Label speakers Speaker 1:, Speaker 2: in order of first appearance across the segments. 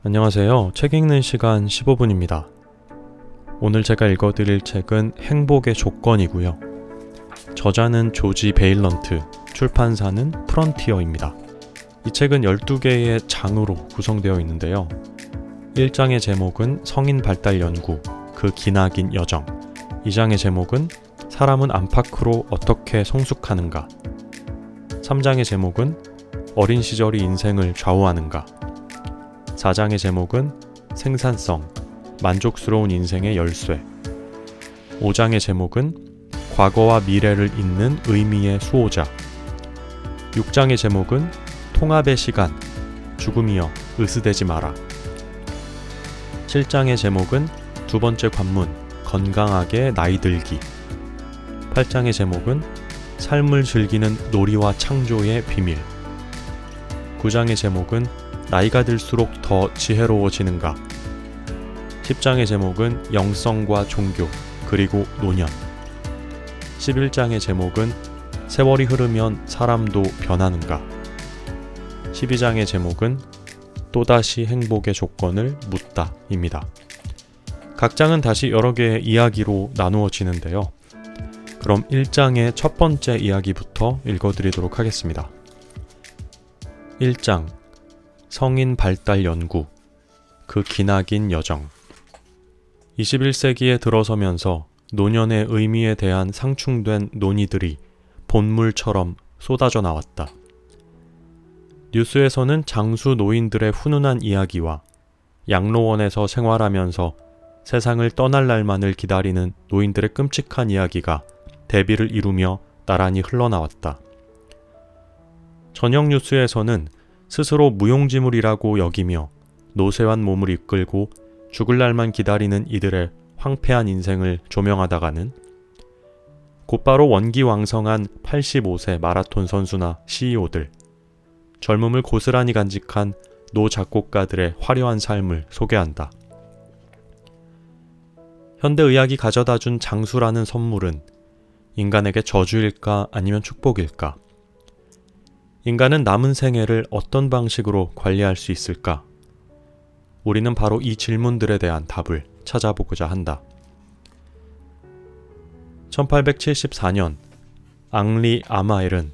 Speaker 1: 안녕하세요. 책 읽는 시간 15분입니다. 오늘 제가 읽어드릴 책은 행복의 조건이고요. 저자는 조지 베일런트, 출판사는 프런티어입니다. 이 책은 12개의 장으로 구성되어 있는데요. 1장의 제목은 성인 발달 연구, 그 기나긴 여정. 2장의 제목은 사람은 안팎으로 어떻게 성숙하는가. 3장의 제목은 어린 시절이 인생을 좌우하는가. 4장의 제목은 생산성, 만족스러운 인생의 열쇠. 5장의 제목은 과거와 미래를 잇는 의미의 수호자. 6장의 제목은 통합의 시간, 죽음이여 으스대지 마라. 7장의 제목은 두 번째 관문, 건강하게 나이 들기. 8장의 제목은 삶을 즐기는 놀이와 창조의 비밀. 9장의 제목은 나이가 들수록 더 지혜로워지는가. 10장의 제목은 영성과 종교, 그리고 노년. 11장의 제목은 세월이 흐르면 사람도 변하는가. 12장의 제목은 또다시 행복의 조건을 묻다 입니다. 각 장은 다시 여러 개의 이야기로 나누어지는데요. 그럼 1장의 첫 번째 이야기부터 읽어드리도록 하겠습니다. 1장 성인 발달 연구, 그 기나긴 여정. 21세기에 들어서면서 노년의 의미에 대한 상충된 논의들이 본물처럼 쏟아져 나왔다. 뉴스에서는 장수 노인들의 훈훈한 이야기와 양로원에서 생활하면서 세상을 떠날 날만을 기다리는 노인들의 끔찍한 이야기가 대비를 이루며 나란히 흘러나왔다. 저녁 뉴스에서는 스스로 무용지물이라고 여기며 노쇠한 몸을 이끌고 죽을 날만 기다리는 이들의 황폐한 인생을 조명하다가는 곧바로 원기왕성한 85세 마라톤 선수나 CEO들, 젊음을 고스란히 간직한 노 작곡가들의 화려한 삶을 소개한다. 현대의학이 가져다준 장수라는 선물은 인간에게 저주일까 아니면 축복일까? 인간은 남은 생애를 어떤 방식으로 관리할 수 있을까? 우리는 바로 이 질문들에 대한 답을 찾아보고자 한다. 1874년 앙리 아마엘은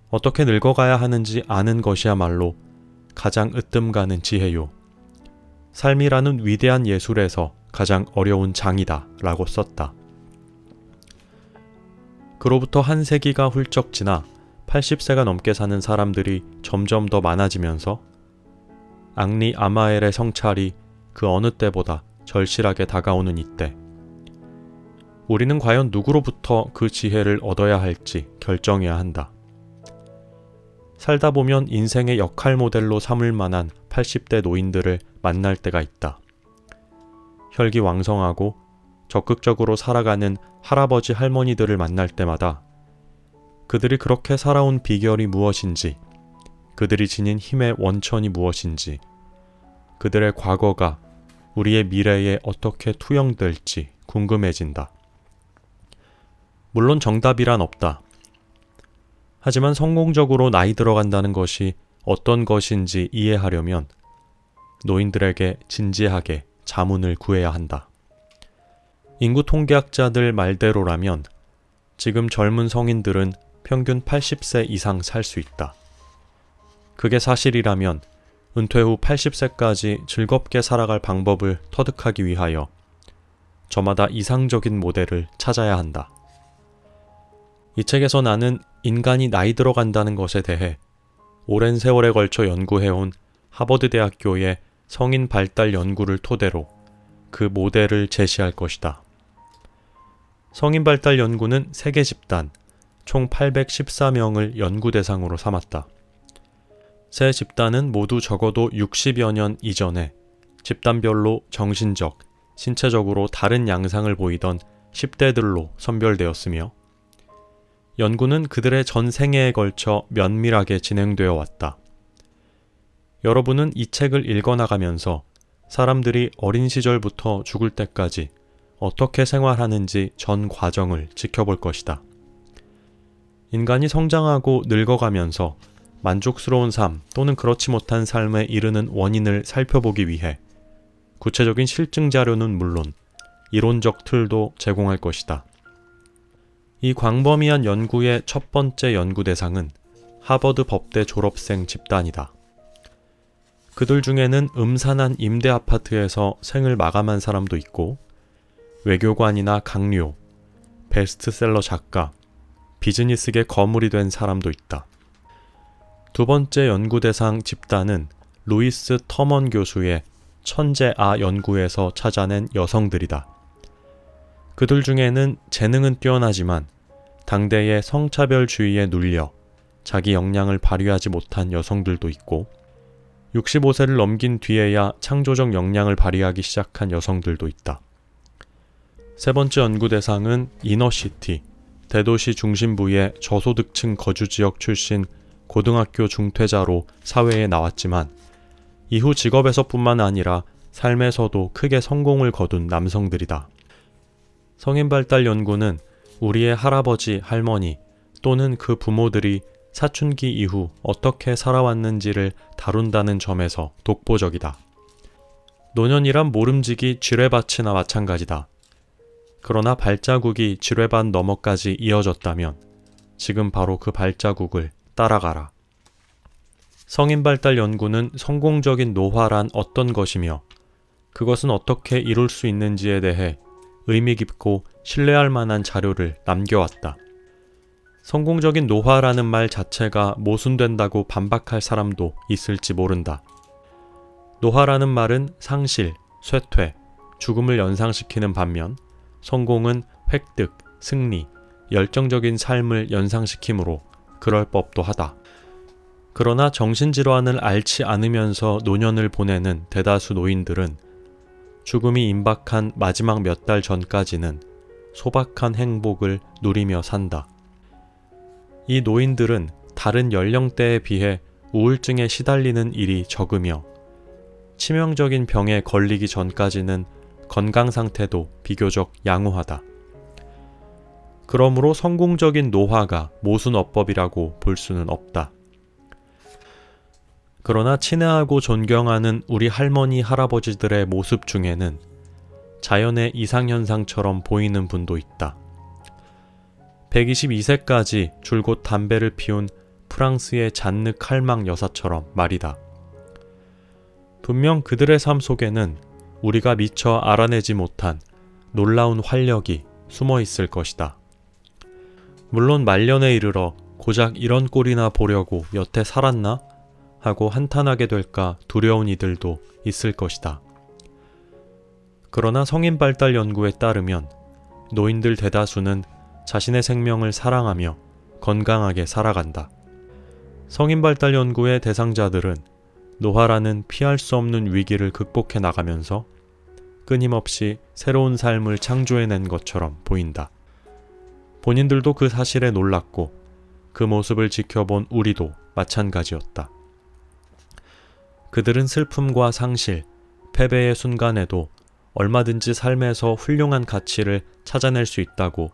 Speaker 1: 어떻게 늙어가야 하는지 아는 것이야말로 가장 으뜸가는 지혜요. 삶이라는 위대한 예술에서 가장 어려운 장이다 라고 썼다. 그로부터 한 세기가 훌쩍 지나 80세가 넘게 사는 사람들이 점점 더 많아지면서 앙리 아마엘의 성찰이 그 어느 때보다 절실하게 다가오는 이때, 우리는 과연 누구로부터 그 지혜를 얻어야 할지 결정해야 한다. 살다 보면 인생의 역할 모델로 삼을 만한 80대 노인들을 만날 때가 있다. 혈기왕성하고 적극적으로 살아가는 할아버지 할머니들을 만날 때마다 그들이 그렇게 살아온 비결이 무엇인지, 그들이 지닌 힘의 원천이 무엇인지, 그들의 과거가 우리의 미래에 어떻게 투영될지 궁금해진다. 물론 정답이란 없다. 하지만 성공적으로 나이 들어간다는 것이 어떤 것인지 이해하려면 노인들에게 진지하게 자문을 구해야 한다. 인구 통계학자들 말대로라면 지금 젊은 성인들은 평균 80세 이상 살 수 있다. 그게 사실이라면 은퇴 후 80세까지 즐겁게 살아갈 방법을 터득하기 위하여 저마다 이상적인 모델을 찾아야 한다. 이 책에서 나는 인간이 나이 들어간다는 것에 대해 오랜 세월에 걸쳐 연구해온 하버드 대학교의 성인 발달 연구를 토대로 그 모델을 제시할 것이다. 성인 발달 연구는 세계 집단 총 814명을 연구 대상으로 삼았다. 세 집단은 모두 적어도 60여 년 이전에 집단별로 정신적, 신체적으로 다른 양상을 보이던 10대들로 선별되었으며 연구는 그들의 전 생애에 걸쳐 면밀하게 진행되어 왔다. 여러분은 이 책을 읽어나가면서 사람들이 어린 시절부터 죽을 때까지 어떻게 생활하는지 전 과정을 지켜볼 것이다. 인간이 성장하고 늙어가면서 만족스러운 삶 또는 그렇지 못한 삶에 이르는 원인을 살펴보기 위해 구체적인 실증 자료는 물론 이론적 틀도 제공할 것이다. 이 광범위한 연구의 첫 번째 연구 대상은 하버드 법대 졸업생 집단이다. 그들 중에는 음산한 임대 아파트에서 생을 마감한 사람도 있고 외교관이나 강료, 베스트셀러 작가, 비즈니스계 거물이 된 사람도 있다. 두 번째 연구 대상 집단은 루이스 터먼 교수의 천재아 연구에서 찾아낸 여성들이다. 그들 중에는 재능은 뛰어나지만 당대의 성차별주의에 눌려 자기 역량을 발휘하지 못한 여성들도 있고 65세를 넘긴 뒤에야 창조적 역량을 발휘하기 시작한 여성들도 있다. 세 번째 연구 대상은 이너시티, 대도시 중심부의 저소득층 거주지역 출신 고등학교 중퇴자로 사회에 나왔지만 이후 직업에서뿐만 아니라 삶에서도 크게 성공을 거둔 남성들이다. 성인발달 연구는 우리의 할아버지, 할머니 또는 그 부모들이 사춘기 이후 어떻게 살아왔는지를 다룬다는 점에서 독보적이다. 노년이란 모름지기 쥐레밭이나 마찬가지다. 그러나 발자국이 쥐레밭 너머까지 이어졌다면 지금 바로 그 발자국을 따라가라. 성인발달 연구는 성공적인 노화란 어떤 것이며 그것은 어떻게 이룰 수 있는지에 대해 의미 깊고 신뢰할 만한 자료를 남겨왔다. 성공적인 노화라는 말 자체가 모순된다고 반박할 사람도 있을지 모른다. 노화라는 말은 상실, 쇠퇴, 죽음을 연상시키는 반면 성공은 획득, 승리, 열정적인 삶을 연상시키므로 그럴 법도 하다. 그러나 정신질환을 앓지 않으면서 노년을 보내는 대다수 노인들은 죽음이 임박한 마지막 몇 달 전까지는 소박한 행복을 누리며 산다. 이 노인들은 다른 연령대에 비해 우울증에 시달리는 일이 적으며 치명적인 병에 걸리기 전까지는 건강 상태도 비교적 양호하다. 그러므로 성공적인 노화가 모순어법이라고 볼 수는 없다. 그러나 친애하고 존경하는 우리 할머니, 할아버지들의 모습 중에는 자연의 이상현상처럼 보이는 분도 있다. 122세까지 줄곧 담배를 피운 프랑스의 잔느 칼망 여사처럼 말이다. 분명 그들의 삶 속에는 우리가 미처 알아내지 못한 놀라운 활력이 숨어 있을 것이다. 물론 말년에 이르러 고작 이런 꼴이나 보려고 여태 살았나? 하고 한탄하게 될까 두려운 이들도 있을 것이다. 그러나 성인발달 연구에 따르면 노인들 대다수는 자신의 생명을 사랑하며 건강하게 살아간다. 성인발달 연구의 대상자들은 노화라는 피할 수 없는 위기를 극복해 나가면서 끊임없이 새로운 삶을 창조해낸 것처럼 보인다. 본인들도 그 사실에 놀랐고 그 모습을 지켜본 우리도 마찬가지였다. 그들은 슬픔과 상실, 패배의 순간에도 얼마든지 삶에서 훌륭한 가치를 찾아낼 수 있다고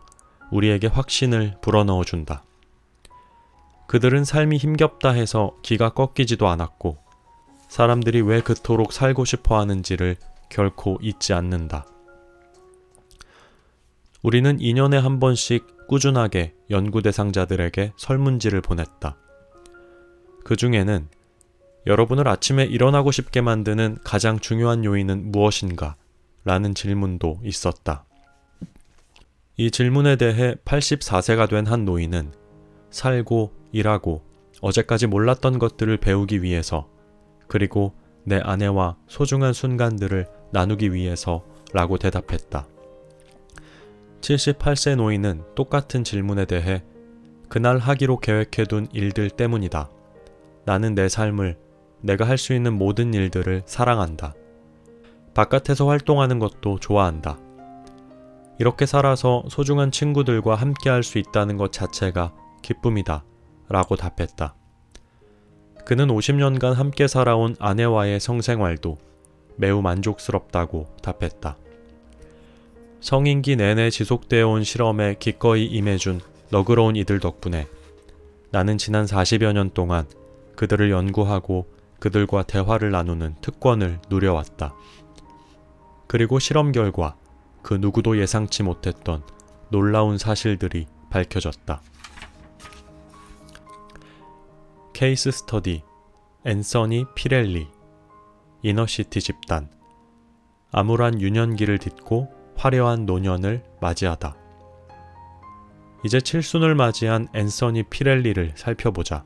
Speaker 1: 우리에게 확신을 불어넣어 준다. 그들은 삶이 힘겹다 해서 기가 꺾이지도 않았고 사람들이 왜 그토록 살고 싶어 하는지를 결코 잊지 않는다. 우리는 2년에 한 번씩 꾸준하게 연구 대상자들에게 설문지를 보냈다. 그 중에는 여러분을 아침에 일어나고 싶게 만드는 가장 중요한 요인은 무엇인가? 라는 질문도 있었다. 이 질문에 대해 84세가 된 한 노인은 살고, 일하고, 어제까지 몰랐던 것들을 배우기 위해서, 그리고 내 아내와 소중한 순간들을 나누기 위해서 라고 대답했다. 78세 노인은 똑같은 질문에 대해 그날 하기로 계획해둔 일들 때문이다. 나는 내 삶을, 내가 할 수 있는 모든 일들을 사랑한다. 바깥에서 활동하는 것도 좋아한다. 이렇게 살아서 소중한 친구들과 함께 할 수 있다는 것 자체가 기쁨이다. 라고 답했다. 그는 50년간 함께 살아온 아내와의 성생활도 매우 만족스럽다고 답했다. 성인기 내내 지속되어 온 실험에 기꺼이 임해준 너그러운 이들 덕분에 나는 지난 40여 년 동안 그들을 연구하고 그들과 대화를 나누는 특권을 누려왔다. 그리고 실험 결과 그 누구도 예상치 못했던 놀라운 사실들이 밝혀졌다. 케이스 스터디 앤서니 피렐리 이너시티 집단 암울한 유년기를 딛고 화려한 노년을 맞이하다. 이제 칠순을 맞이한 앤서니 피렐리를 살펴보자.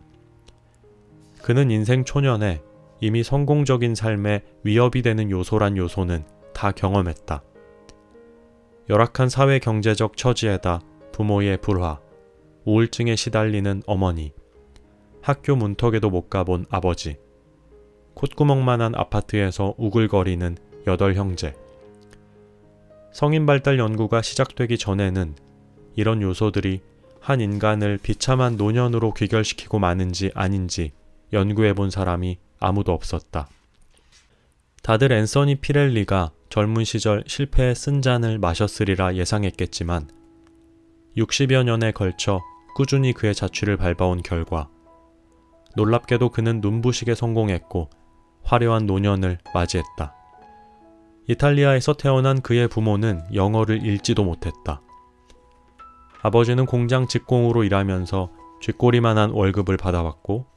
Speaker 1: 그는 인생 초년에 이미 성공적인 삶에 위협이 되는 요소란 요소는 다 경험했다. 열악한 사회 경제적 처지에다 부모의 불화, 우울증에 시달리는 어머니, 학교 문턱에도 못 가본 아버지, 콧구멍만한 아파트에서 우글거리는 8형제. 성인 발달 연구가 시작되기 전에는 이런 요소들이 한 인간을 비참한 노년으로 귀결시키고 마는지 아닌지 연구해본 사람이 아무도 없었다. 다들 앤서니 피렐리가 젊은 시절 실패의 쓴잔을 마셨으리라 예상했겠지만 60여 년에 걸쳐 꾸준히 그의 자취를 밟아온 결과 놀랍게도 그는 눈부시게 성공했고 화려한 노년을 맞이했다. 이탈리아에서 태어난 그의 부모는 영어를 읽지도 못했다. 아버지는 공장 직공으로 일하면서 쥐꼬리만한 월급을 받아왔고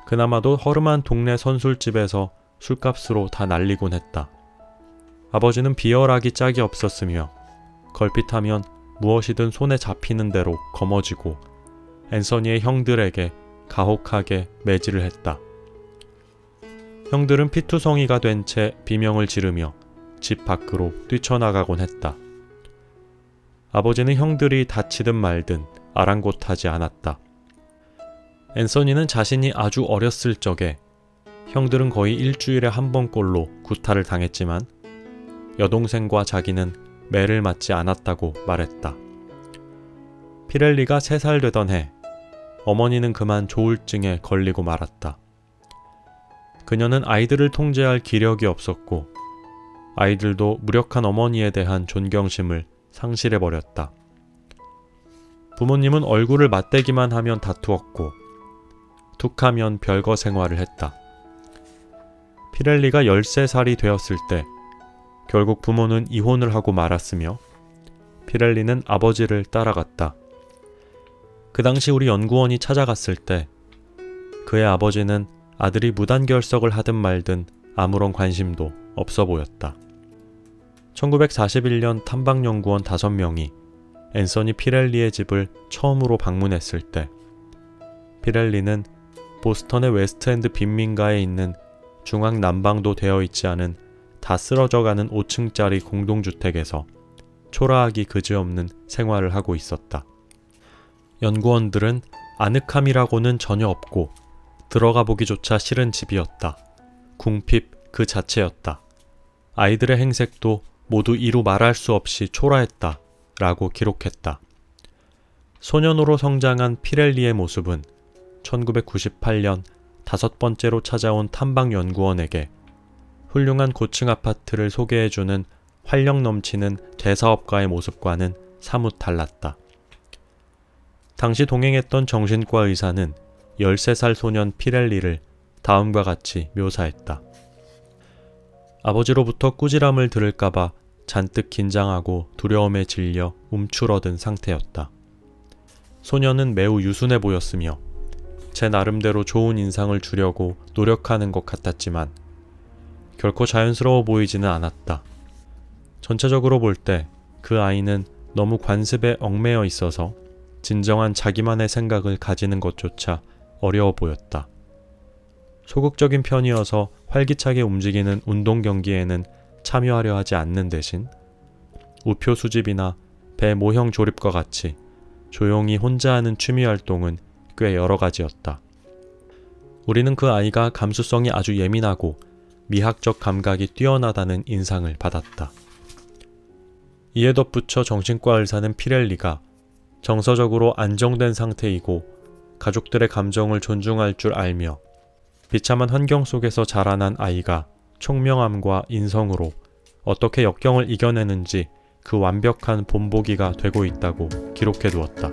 Speaker 1: 그나마도 허름한 동네 선술집에서 술값으로 다 날리곤 했다. 아버지는 비열하기 짝이 없었으며 걸핏하면 무엇이든 손에 잡히는 대로 거머쥐고 앤서니의 형들에게 가혹하게 매질을 했다. 형들은 피투성이가 된 채 비명을 지르며 집 밖으로 뛰쳐나가곤 했다. 아버지는 형들이 다치든 말든 아랑곳하지 않았다. 앤서니는 자신이 아주 어렸을 적에 형들은 거의 일주일에 한 번꼴로 구타를 당했지만 여동생과 자기는 매를 맞지 않았다고 말했다. 피렐리가 3살 되던 해 어머니는 그만 조울증에 걸리고 말았다. 그녀는 아이들을 통제할 기력이 없었고 아이들도 무력한 어머니에 대한 존경심을 상실해버렸다. 부모님은 얼굴을 맞대기만 하면 다투었고 툭하면 별거 생활을 했다. 피렐리가 13살이 되었을 때 결국 부모는 이혼을 하고 말았으며 피렐리는 아버지를 따라갔다. 그 당시 우리 연구원이 찾아갔을 때 그의 아버지는 아들이 무단결석을 하든 말든 아무런 관심도 없어 보였다. 1941년 탐방연구원 5명이 앤서니 피렐리의 집을 처음으로 방문했을 때 피렐리는 보스턴의 웨스트엔드 빈민가에 있는 중앙 난방도 되어 있지 않은 다 쓰러져가는 5층짜리 공동주택에서 초라하기 그지없는 생활을 하고 있었다. 연구원들은 아늑함이라고는 전혀 없고 들어가 보기조차 싫은 집이었다. 궁핍 그 자체였다. 아이들의 행색도 모두 이루 말할 수 없이 초라했다 라고 기록했다. 소년으로 성장한 피렐리의 모습은 1998년 5번째로 찾아온 탐방연구원에게 훌륭한 고층 아파트를 소개해주는 활력 넘치는 대사업가의 모습과는 사뭇 달랐다. 당시 동행했던 정신과 의사는 13살 소년 피렐리를 다음과 같이 묘사했다. 아버지로부터 꾸지람을 들을까봐 잔뜩 긴장하고 두려움에 질려 움츠러든 상태였다. 소년은 매우 유순해 보였으며 제 나름대로 좋은 인상을 주려고 노력하는 것 같았지만 결코 자연스러워 보이지는 않았다. 전체적으로 볼 때 그 아이는 너무 관습에 얽매여 있어서 진정한 자기만의 생각을 가지는 것조차 어려워 보였다. 소극적인 편이어서 활기차게 움직이는 운동 경기에는 참여하려 하지 않는 대신 우표 수집이나 배 모형 조립과 같이 조용히 혼자 하는 취미 활동은 꽤 여러 가지였다. 우리는 그 아이가 감수성이 아주 예민하고 미학적 감각이 뛰어나다는 인상을 받았다. 이에 덧붙여 정신과 의사는 피렐리가 정서적으로 안정된 상태이고 가족들의 감정을 존중할 줄 알며 비참한 환경 속에서 자라난 아이가 총명함과 인성으로 어떻게 역경을 이겨내는지 그 완벽한 본보기가 되고 있다고 기록해 두었다.